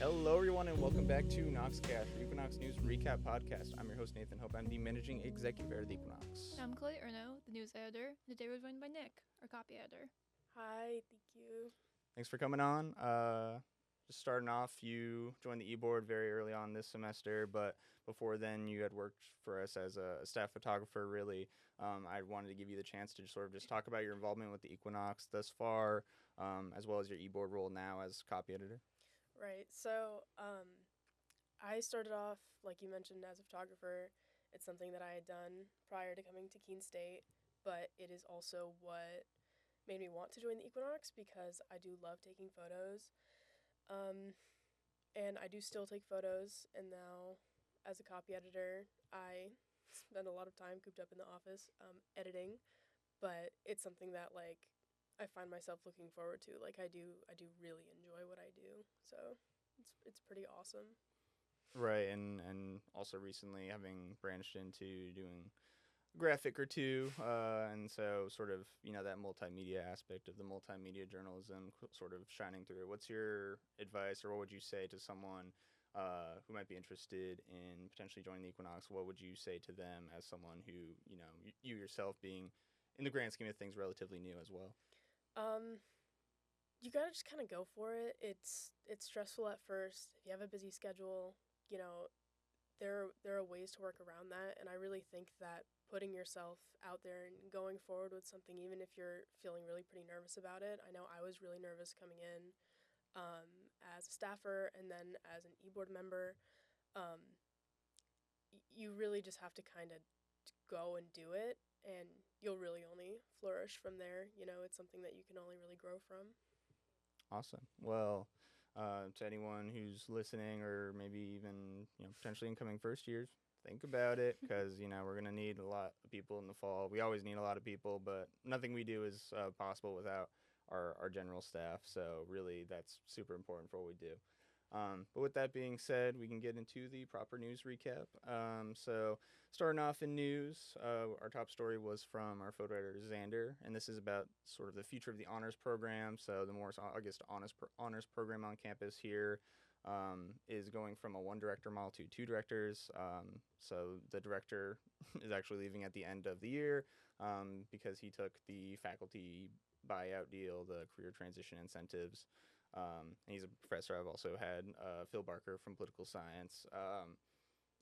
Hello, everyone, and welcome back to Noxcast, the Equinox News Recap Podcast. I'm your host, Nathan Hope. I'm the Managing Executive Editor of the Equinox. I'm Chloe Erno, the news editor, and today we're joined by Nick, our copy editor. Hi, thank you. Thanks for coming on. Just starting off, you joined the e-board very early on this semester, but before then you had worked for us as a staff photographer, really. I wanted to give you the chance to just talk about your involvement with the Equinox thus far, as well as your e-board role now as copy editor. Right, so I started off, like you mentioned, as a photographer. It's something that I had done prior to coming to Keene State, but it is also what made me want to join the Equinox because I do love taking photos. And I do still take photos, and now as a copy editor, I spend a lot of time cooped up in the office editing, but it's something that, like, I find myself looking forward to. Like, I do really enjoy what I do, so it's pretty awesome. Right, and also recently having branched into doing graphic or two, and so sort of, that multimedia aspect of the multimedia journalism sort of shining through. What's your advice, or what would you say to someone who might be interested in potentially joining the Equinox? What would you say to them as someone who, you yourself being, in the grand scheme of things, relatively new as well? You gotta just kind of go for it. It's stressful at first. If you have a busy schedule, there are ways to work around that, and I really think that putting yourself out there and going forward with something, even if you're feeling really pretty nervous about it. I know I was really nervous coming in as a staffer and then as an e-board member. You really just have to kind of go and do it, and you'll really only flourish from there. It's something that you can only really grow from. Awesome. Well, to anyone who's listening, or maybe even potentially incoming first years, think about it, because we're gonna need a lot of people in the fall. We always need a lot of people, but nothing we do is possible without our general staff. So really, that's super important for what we do. But with that being said, we can get into the proper news recap. So starting off in news, our top story was from our photo editor, Xander, and this is about sort of the future of the honors program. So the more, I guess, honors program on campus here is going from a one director model to two directors. So the director is actually leaving at the end of the year because he took the faculty buyout deal, the career transition incentives. And he's a professor. I've also had Phil Barker from political science.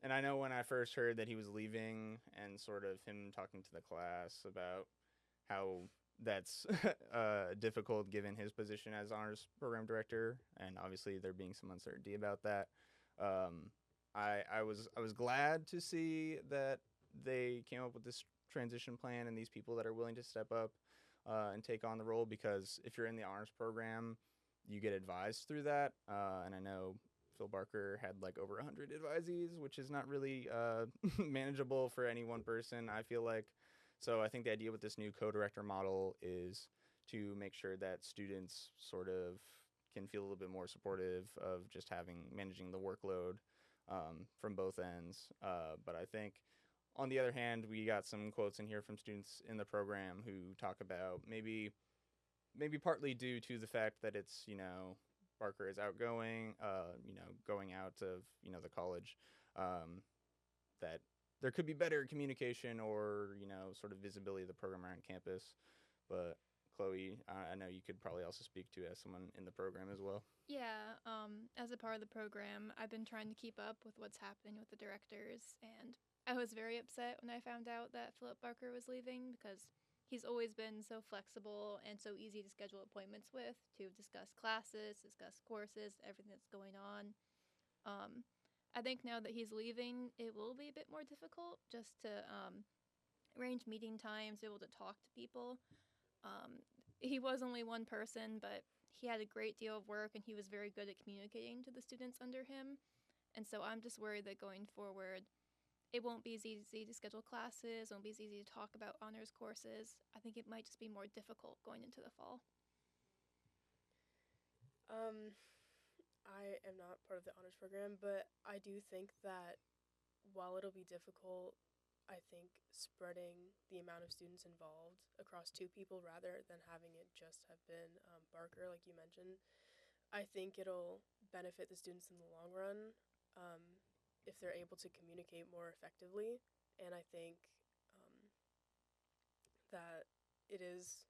And I know when I first heard that he was leaving, and sort of him talking to the class about how that's difficult given his position as honors program director, and obviously there being some uncertainty about that. I was glad to see that they came up with this transition plan and these people that are willing to step up and take on the role, because if you're in the honors program, you get advised through that. And I know Phil Barker had like over 100 advisees, which is not really manageable for any one person, I feel like. So I think the idea with this new co-director model is to make sure that students sort of can feel a little bit more supportive of just managing the workload from both ends. But I think on the other hand, we got some quotes in here from students in the program who talk about maybe partly due to the fact that it's, Barker is outgoing, going out of, the college, that there could be better communication or, sort of visibility of the program around campus. But Chloe, I know you could probably also speak to as someone in the program as well. Yeah, as a part of the program, I've been trying to keep up with what's happening with the directors, and I was very upset when I found out that Philip Barker was leaving, because he's always been so flexible and so easy to schedule appointments with to discuss classes, discuss courses, everything that's going on. I think now that he's leaving, it will be a bit more difficult just to arrange meeting times, be able to talk to people. He was only one person, but he had a great deal of work, and he was very good at communicating to the students under him. And so I'm just worried that going forward, it won't be as easy to schedule classes, it won't be as easy to talk about honors courses. I think it might just be more difficult going into the fall. I am not part of the honors program, but I do think that while it'll be difficult, I think spreading the amount of students involved across two people rather than having it just have been Barker, like you mentioned, I think it'll benefit the students in the long run um, if they're able to communicate more effectively. And I think um, that it is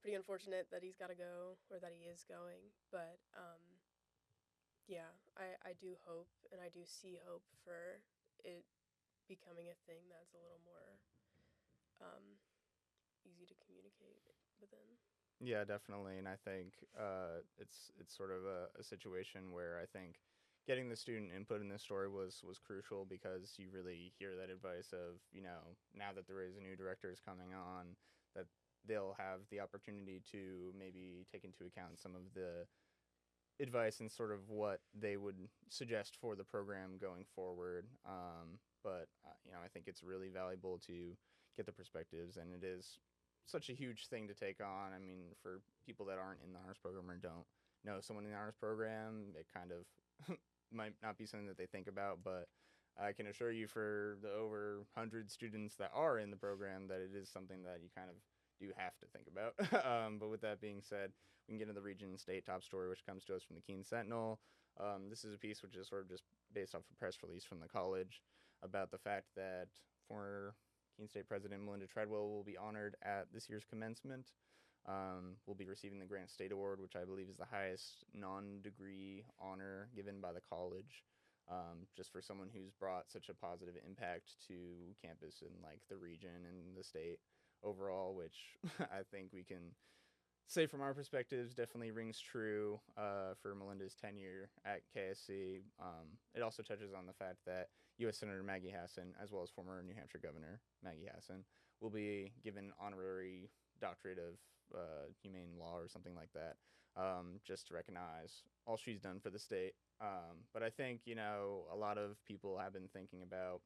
pretty unfortunate that he's got to go or that he is going. But yeah, I do hope and I do see hope for it becoming a thing that's a little more um, easy to communicate within. Yeah, definitely, and I think it's sort of a situation where I think getting the student input in this story was crucial because you really hear that advice of, now that there is a new director is coming on, that they'll have the opportunity to maybe take into account some of the advice and sort of what they would suggest for the program going forward. But I think it's really valuable to get the perspectives, and it is such a huge thing to take on. I mean, for people that aren't in the honors program or don't know someone in the honors program, it kind of might not be something that they think about. But I can assure you, for the over 100 students that are in the program, that it is something that you kind of do have to think about. But with that being said, we can get into the region and state top story, which comes to us from the Keene Sentinel. This is a piece which is sort of just based off a press release from the college about the fact that former Keene State President Melinda Treadwell will be honored at this year's commencement. Will be receiving the Grant State Award, which I believe is the highest non-degree honor given by the college, just for someone who's brought such a positive impact to campus and like the region and the state overall, which I think we can say from our perspectives definitely rings true for Melinda's tenure at KSC. It also touches on the fact that U.S. Senator Maggie Hassan, as well as former New Hampshire Governor Maggie Hassan, will be given honorary doctorate of humane law or something like that, just to recognize all she's done for the state. But I think, a lot of people have been thinking about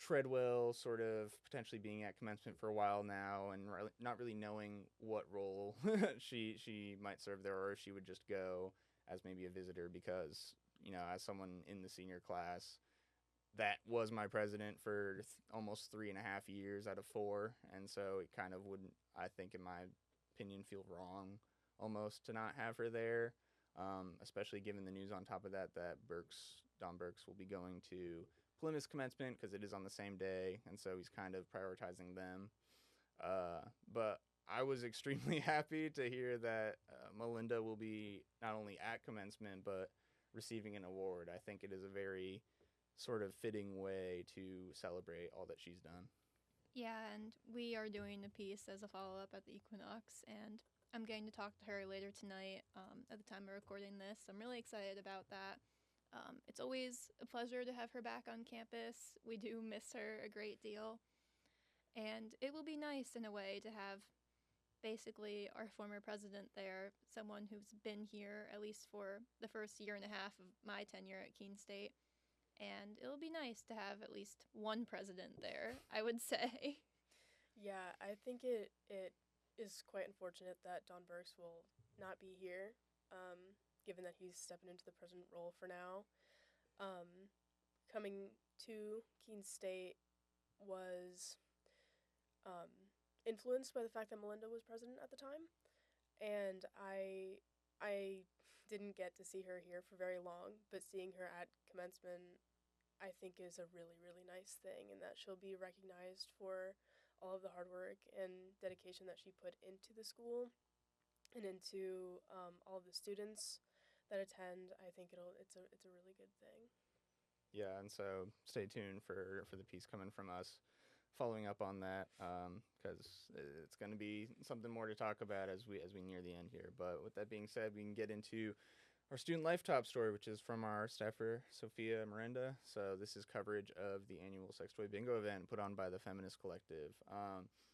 Treadwell sort of potentially being at commencement for a while now and not really knowing what role she might serve there, or if she would just go as maybe a visitor because, as someone in the senior class, that was my president for almost 3.5 years out of 4. And so it kind of wouldn't, I think, in my opinion, feel wrong almost to not have her there, especially given the news on top of that Don Burks will be going to Plymouth's commencement because it is on the same day, and so he's kind of prioritizing them. But I was extremely happy to hear that Melinda will be not only at commencement but receiving an award. I think it is a very sort of fitting way to celebrate all that she's done. Yeah, and we are doing a piece as a follow-up at the Equinox, and I'm getting to talk to her later tonight at the time of recording this. I'm really excited about that. It's always a pleasure to have her back on campus. We do miss her a great deal. And it will be nice in a way to have basically our former president there, someone who's been here at least for the first year and a half of my tenure at Keene State. And it'll be nice to have at least one president there, I would say. Yeah, I think it is quite unfortunate that Don Burks will not be here, given that he's stepping into the president role for now. Coming to Keene State was influenced by the fact that Melinda was president at the time, and I didn't get to see her here for very long, but seeing her at commencement I think is a really, really nice thing, and that she'll be recognized for all of the hard work and dedication that she put into the school and into all of the students that attend. I think it's a really good thing. Yeah, and so stay tuned for the piece coming from us, following up on that, because it's going to be something more to talk about as we near the end here. But with that being said, we can get into our student life top story, which is from our staffer, Sophia Miranda. So this is coverage of the annual sex toy bingo event put on by the Feminist Collective.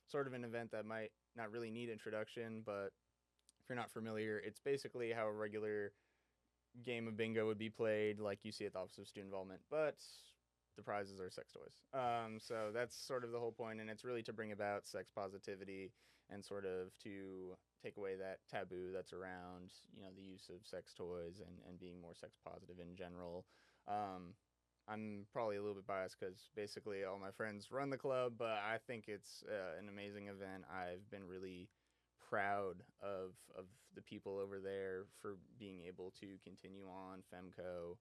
Sort of an event that might not really need introduction, but if you're not familiar, it's basically how a regular game of bingo would be played, like you see at the Office of Student Involvement, but the prizes are sex toys. So that's sort of the whole point, and it's really to bring about sex positivity and sort of to take away that taboo that's around, the use of sex toys and being more sex positive in general. I'm probably a little bit biased because basically all my friends run the club, but I think it's an amazing event. I've been really proud of the people over there for being able to continue on FemCo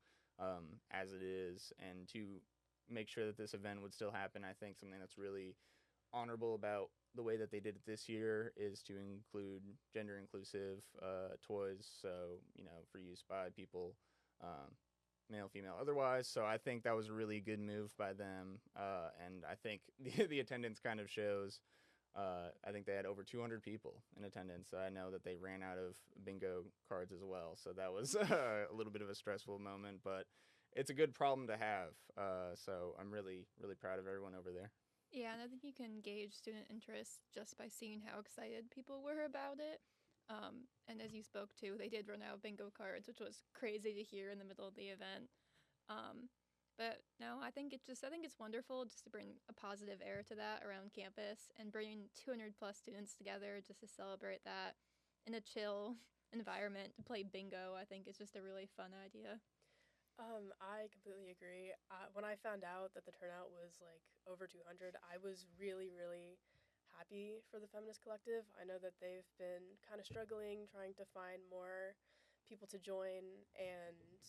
as it is, and to make sure that this event would still happen. I think something that's really honorable about the way that they did it this year is to include gender inclusive toys, so for use by people, male, female, otherwise. So I think that was a really good move by them, and I think the attendance kind of shows. I think they had over 200 people in attendance. I know that they ran out of bingo cards as well, so that was a little bit of a stressful moment, but it's a good problem to have. So I'm really, really proud of everyone over there. Yeah, and I think you can gauge student interest just by seeing how excited people were about it. And as you spoke to, they did run out of bingo cards, which was crazy to hear in the middle of the event. But no, I think it's wonderful just to bring a positive air to that around campus, and bringing 200 plus students together just to celebrate that in a chill environment to play bingo. I think it's just a really fun idea. I completely agree. When I found out that the turnout was like over 200, I was really, really happy for the Feminist Collective. I know that they've been kind of struggling, trying to find more people to join, and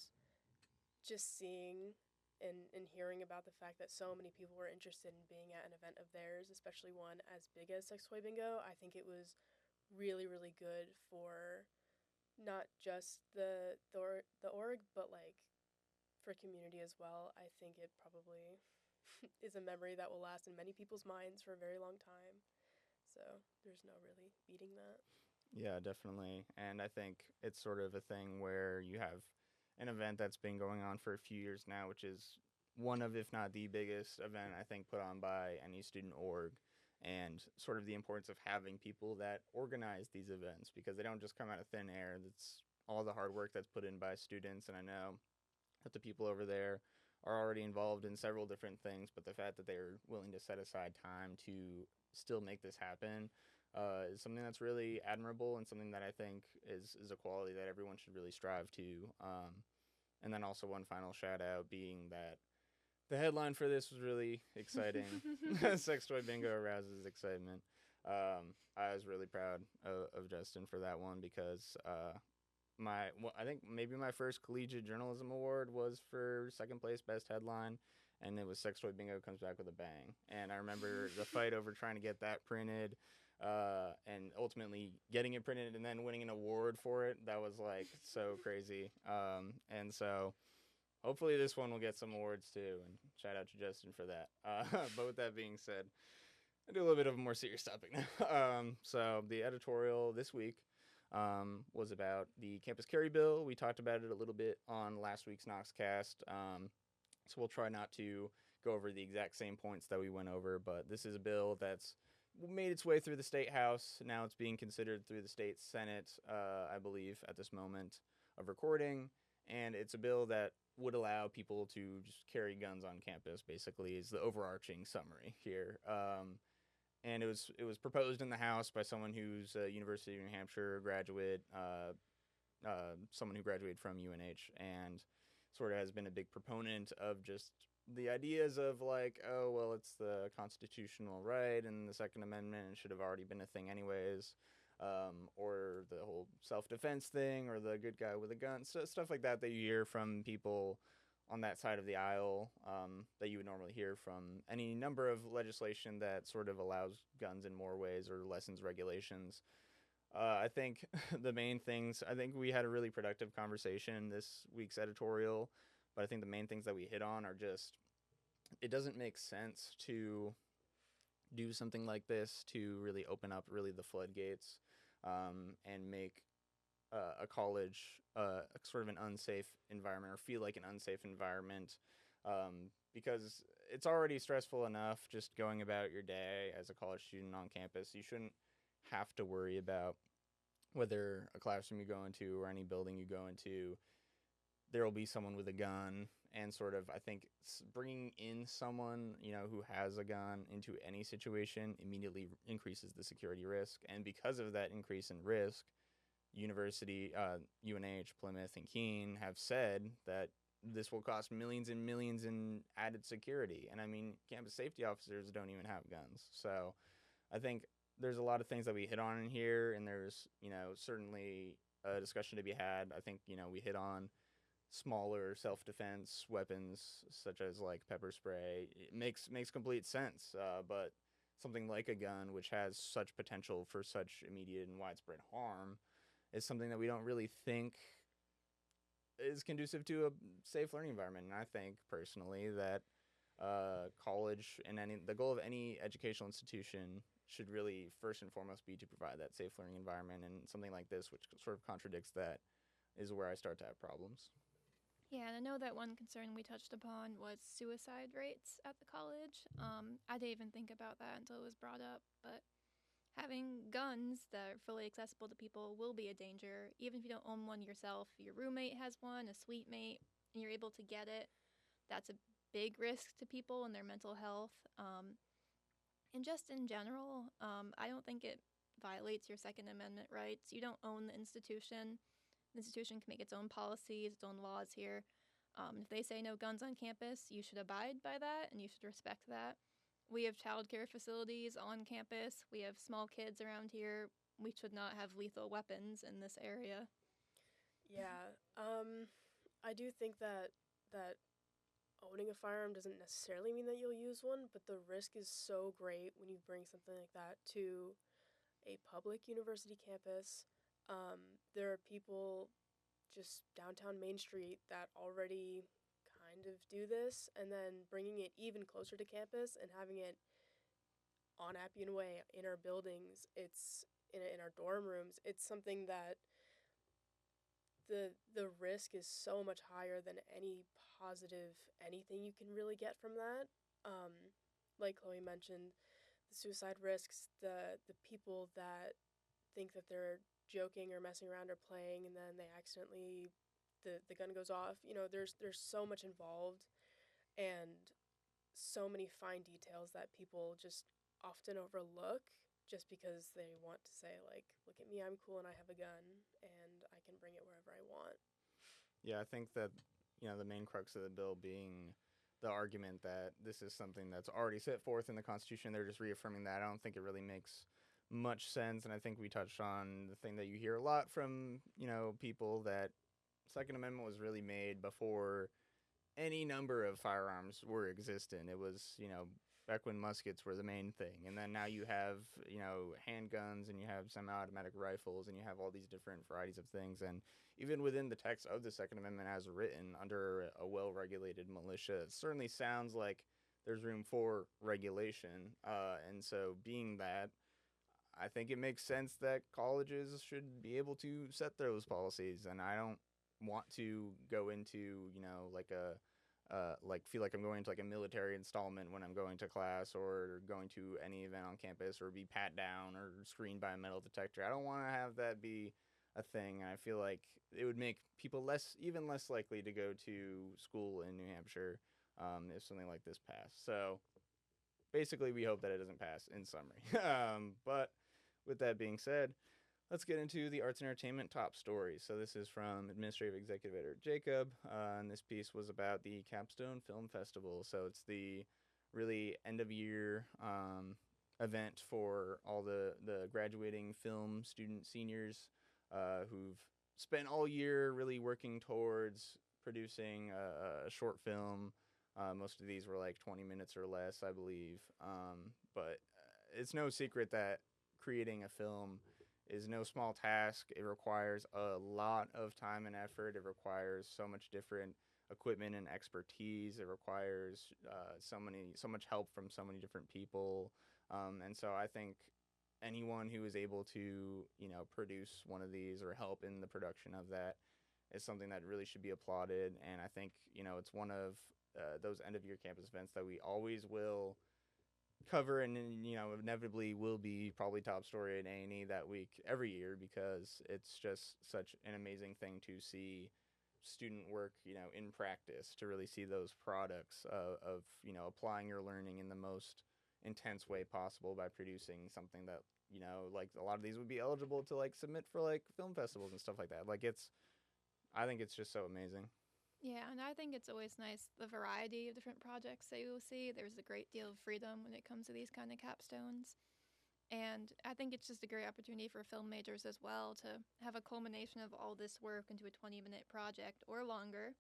just seeing and hearing about the fact that so many people were interested in being at an event of theirs, especially one as big as Sex Toy Bingo. I think it was really, really good for not just the org, but like for community as well. I think it probably is a memory that will last in many people's minds for a very long time. So there's no really beating that. Yeah, definitely. And I think it's sort of a thing where you have an event that's been going on for a few years now, which is one of, if not the biggest event, I think, put on by any student org, and sort of the importance of having people that organize these events, because they don't just come out of thin air. That's all the hard work that's put in by students, and I know that the people over there are already involved in several different things, but the fact that they're willing to set aside time to still make this happen is something that's really admirable, and something that I think is a quality that everyone should really strive to. And then also one final shout out being that the headline for this was really exciting. Sex Toy Bingo arouses excitement. I was really proud of Justin for that one, because I think maybe my first collegiate journalism award was for second place best headline, and it was Sex Toy Bingo comes back with a bang. And I remember the fight over trying to get that printed, and ultimately getting it printed and then winning an award for it. That was like so crazy. And so hopefully this one will get some awards too, and shout out to Justin for that. But with that being said, I do a little bit of a more serious topic now. So the editorial this week was about the campus carry bill. We talked about it a little bit on last week's Noxcast, so we'll try not to go over the exact same points that we went over, but this is a bill that's made its way through the State House. Now it's being considered through the State Senate, I believe, at this moment of recording, and it's a bill that would allow people to just carry guns on campus, basically, is the overarching summary here. And it was proposed in the House by someone who's a University of New Hampshire graduate, someone who graduated from UNH, and sort of has been a big proponent of just the ideas of like, oh, well, it's the constitutional right and the Second Amendment, and should have already been a thing anyways, or the whole self-defense thing, or the good guy with a gun, stuff like that you hear from people on that side of the aisle, that you would normally hear from any number of legislation that sort of allows guns in more ways or lessens regulations. I think the main things, I think we had a really productive conversation this week's editorial, but I think the main things that we hit on are just, it doesn't make sense to do something like this to really open up really the floodgates, and make a college sort of an unsafe environment, or feel like an unsafe environment, because it's already stressful enough just going about your day as a college student on campus. You shouldn't have to worry about whether a classroom you go into or any building you go into, there will be someone with a gun, and sort of, I think, bringing in someone, who has a gun into any situation immediately increases the security risk. And because of that increase in risk, University, UNH, Plymouth, and Keene have said that this will cost millions and millions in added security. And I mean, campus safety officers don't even have guns. So I think there's a lot of things that we hit on in here, and there's, certainly a discussion to be had. I think, we hit on smaller self-defense weapons such as like pepper spray. It makes complete sense, but something like a gun, which has such potential for such immediate and widespread harm, is something that we don't really think is conducive to a safe learning environment. And I think personally that college and the goal of any educational institution should really first and foremost be to provide that safe learning environment. And something like this, which sort of contradicts that, is where I start to have problems. Yeah, and I know that one concern we touched upon was suicide rates at the college. I didn't even think about that until it was brought up, but having guns that are fully accessible to people will be a danger. Even if you don't own one yourself, your roommate has one, a suite mate, and you're able to get it. That's a big risk to people and their mental health. And just in general, I don't think it violates your Second Amendment rights. You don't own the institution. The institution can make its own policies, its own laws here. If they say no guns on campus, you should abide by that, and you should respect that. We have childcare facilities on campus. We have small kids around here. We should not have lethal weapons in this area. Yeah, I do think that owning a firearm doesn't necessarily mean that you'll use one, but the risk is so great when you bring something like that to a public university campus. There are people just downtown Main Street that already kind of do this, and then bringing it even closer to campus and having it on Appian Way in our buildings, it's in our dorm rooms, it's something that the risk is so much higher than any positive anything you can really get from that. Like Chloe mentioned, the suicide risks, the people that think that they're joking or messing around or playing, and then they accidentally the gun goes off. There's so much involved, and so many fine details that people just often overlook just because they want to say, like, look at me, I'm cool and I have a gun and I can bring it wherever I want. Yeah, I think that the main crux of the bill being the argument that this is something that's already set forth in the Constitution. They're just reaffirming that. I don't think it really makes much sense, and I think we touched on the thing that you hear a lot from people, that Second Amendment was really made before any number of firearms were existent. It was back when muskets were the main thing, and then now you have handguns, and you have semi-automatic rifles, and you have all these different varieties of things. And even within the text of the Second Amendment as written, under a well-regulated militia, it certainly sounds like there's room for regulation, and so being that, I think it makes sense that colleges should be able to set those policies. And I don't want to go into, feel like I'm going to like a military installment when I'm going to class or going to any event on campus, or be pat down or screened by a metal detector. I don't want to have that be a thing. I feel like it would make people even less likely to go to school in New Hampshire if something like this passed. So basically, we hope that it doesn't pass, in summary. But with that being said, let's get into the arts and entertainment top stories. So this is from Administrative Executive Editor Jacob, and this piece was about the Capstone Film Festival. So it's the really end-of-year event for all the graduating film student seniors who've spent all year really working towards producing a short film. Most of these were like 20 minutes or less, I believe. But it's no secret that creating a film is no small task. It requires a lot of time and effort. It requires so much different equipment and expertise. It requires so much help from so many different people. And so I think anyone who is able to, produce one of these or help in the production of that is something that really should be applauded. And I think, it's one of those end-of-year campus events that we always will cover, and inevitably will be probably top story in A&E that week every year, because it's just such an amazing thing to see student work in practice, to really see those products of applying your learning in the most intense way possible by producing something that like a lot of these would be eligible to like submit for like film festivals and stuff like that. I think it's just so amazing. Yeah, and I think it's always nice, the variety of different projects that you will see. There's a great deal of freedom when it comes to these kind of capstones. And I think it's just a great opportunity for film majors as well to have a culmination of all this work into a 20-minute project or longer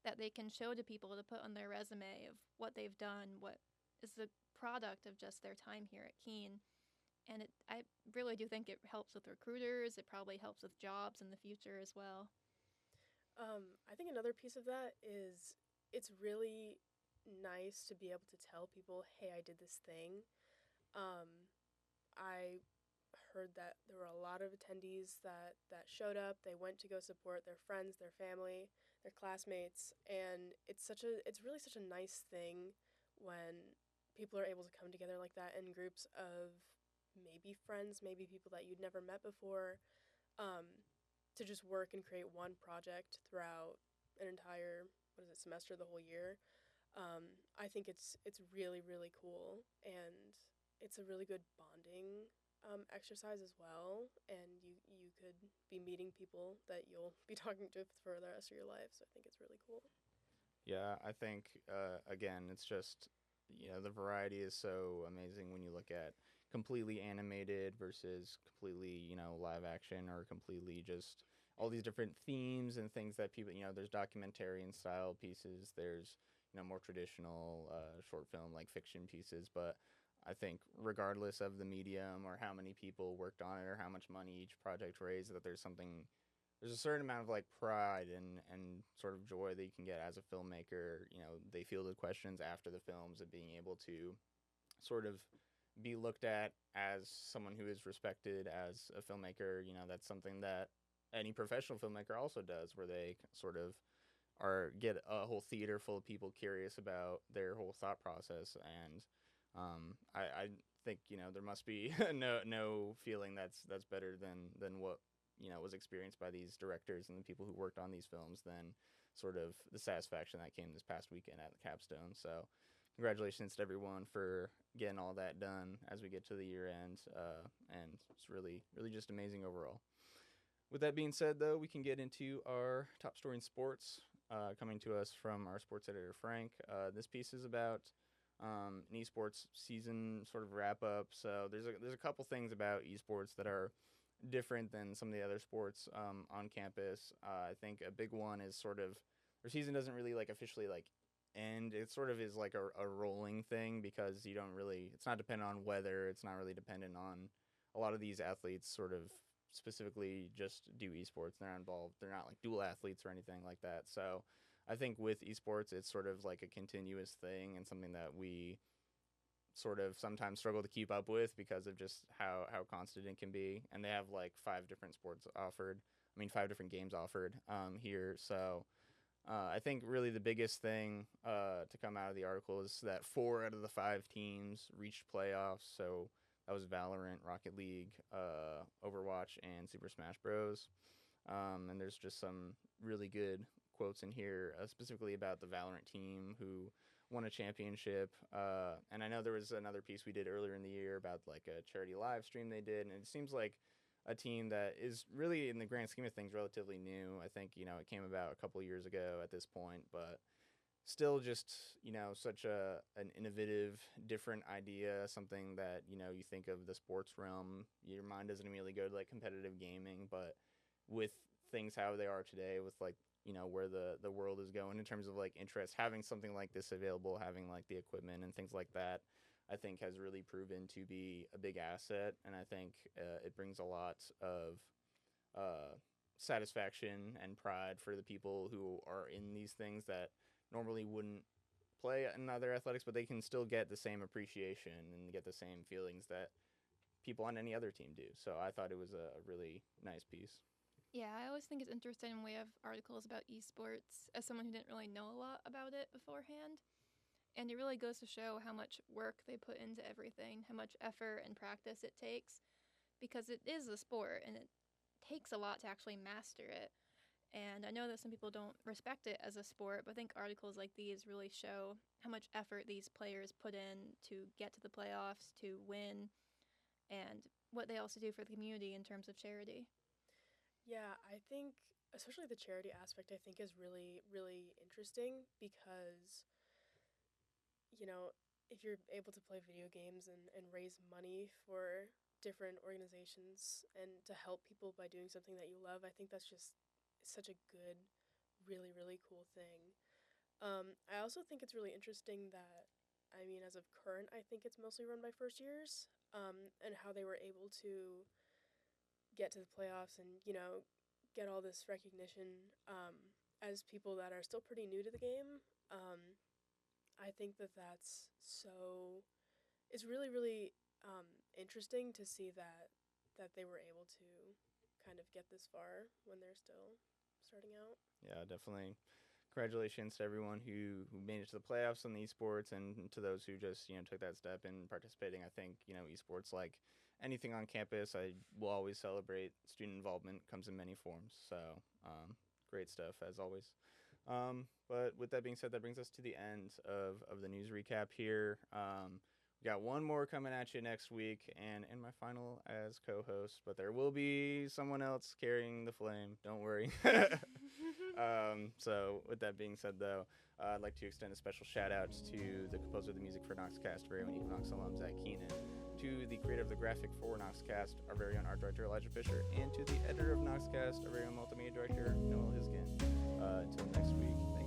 that they can show to people to put on their resume of what they've done, what is the product of just their time here at Keene. And I really do think it helps with recruiters. It probably helps with jobs in the future as well. I think another piece of that is it's really nice to be able to tell people, hey, I did this thing. I heard that there were a lot of attendees that showed up. They went to go support their friends, their family, their classmates, and it's really such a nice thing when people are able to come together like that in groups of maybe friends, maybe people that you'd never met before, to just work and create one project throughout an entire semester, the whole year. I think it's really, really cool, and it's a really good bonding exercise as well, and you could be meeting people that you'll be talking to for the rest of your life, so I think it's really cool. Yeah, I think, again, it's just, the variety is so amazing when you look at completely animated versus completely, live action, or completely just all these different themes and things that people, there's documentarian style pieces, there's, more traditional short film like fiction pieces, but I think regardless of the medium or how many people worked on it or how much money each project raised, that there's a certain amount of like pride and sort of joy that you can get as a filmmaker. They fielded questions after the films and being able to sort of be looked at as someone who is respected as a filmmaker. That's something that any professional filmmaker also does, where they sort of get a whole theater full of people curious about their whole thought process. And I think there must be no feeling that's better than what was experienced by these directors and the people who worked on these films than sort of the satisfaction that came this past weekend at the capstone. So congratulations to everyone for getting all that done as we get to the year end, and it's really just amazing overall. With that being said, though, we can get into our top story in sports, coming to us from our sports editor, Frank. This piece is about an esports season sort of wrap up. So there's a couple things about esports that are different than some of the other sports on campus. I think a big one is sort of their season doesn't really like officially like end. It sort of is like a rolling thing, because it's not dependent on weather. It's not really dependent on a lot of these athletes sort of specifically just do esports. They're not involved. They're not like dual athletes or anything like that. So I think with esports, it's sort of like a continuous thing and something that we sort of sometimes struggle to keep up with because of just how constant it can be. And they have like 5 different games offered here. So I think really the biggest thing to come out of the article is that 4 out of the 5 teams reached playoffs. So that was Valorant, Rocket League, Overwatch, and Super Smash Bros. And there's just some really good quotes in here, specifically about the Valorant team who won a championship. And I know there was another piece we did earlier in the year about like a charity live stream they did, and it seems like a team that is really, in the grand scheme of things, relatively new. I think, it came about a couple of years ago at this point, but still just, such an innovative, different idea, something that, you think of the sports realm, your mind doesn't immediately go to like competitive gaming, but with things how they are today, with like, where the world is going in terms of like interest, having something like this available, having like the equipment and things like that, I think has really proven to be a big asset. And I think it brings a lot of satisfaction and pride for the people who are in these things that normally wouldn't play in other athletics, but they can still get the same appreciation and get the same feelings that people on any other team do. So I thought it was a really nice piece. Yeah, I always think it's interesting when we have articles about esports as someone who didn't really know a lot about it beforehand. And it really goes to show how much work they put into everything, how much effort and practice it takes, because it is a sport and it takes a lot to actually master it. And I know that some people don't respect it as a sport, but I think articles like these really show how much effort these players put in to get to the playoffs, to win, and what they also do for the community in terms of charity. Yeah, I think especially the charity aspect, I think, is really, really interesting because, if you're able to play video games and raise money for different organizations and to help people by doing something that you love, I think that's just such a good, really, really cool thing. I also think it's really interesting that, I mean, as of current, I think it's mostly run by first years, and how they were able to get to the playoffs and, get all this recognition as people that are still pretty new to the game. I think that it's really, really interesting to see that they were able to kind of get this far when they're still starting out. Yeah, definitely. Congratulations to everyone who made it to the playoffs in the esports, and to those who just took that step in participating. I think esports, like anything on campus, I will always celebrate. Student involvement comes in many forms, so great stuff as always. But with that being said, that brings us to the end of the news recap here. We got one more coming at you next week, and in my final as co-host, but there will be someone else carrying the flame. Don't worry. So with that being said, though, I'd like to extend a special shout out to the composer of the music for Noxcast, very own Equinox alum Zach Keenan, to the creator of the graphic for Noxcast, our very own art director Elijah Fisher, and to the editor of Noxcast, our very own multimedia director Noelle Hisgen. Until next week.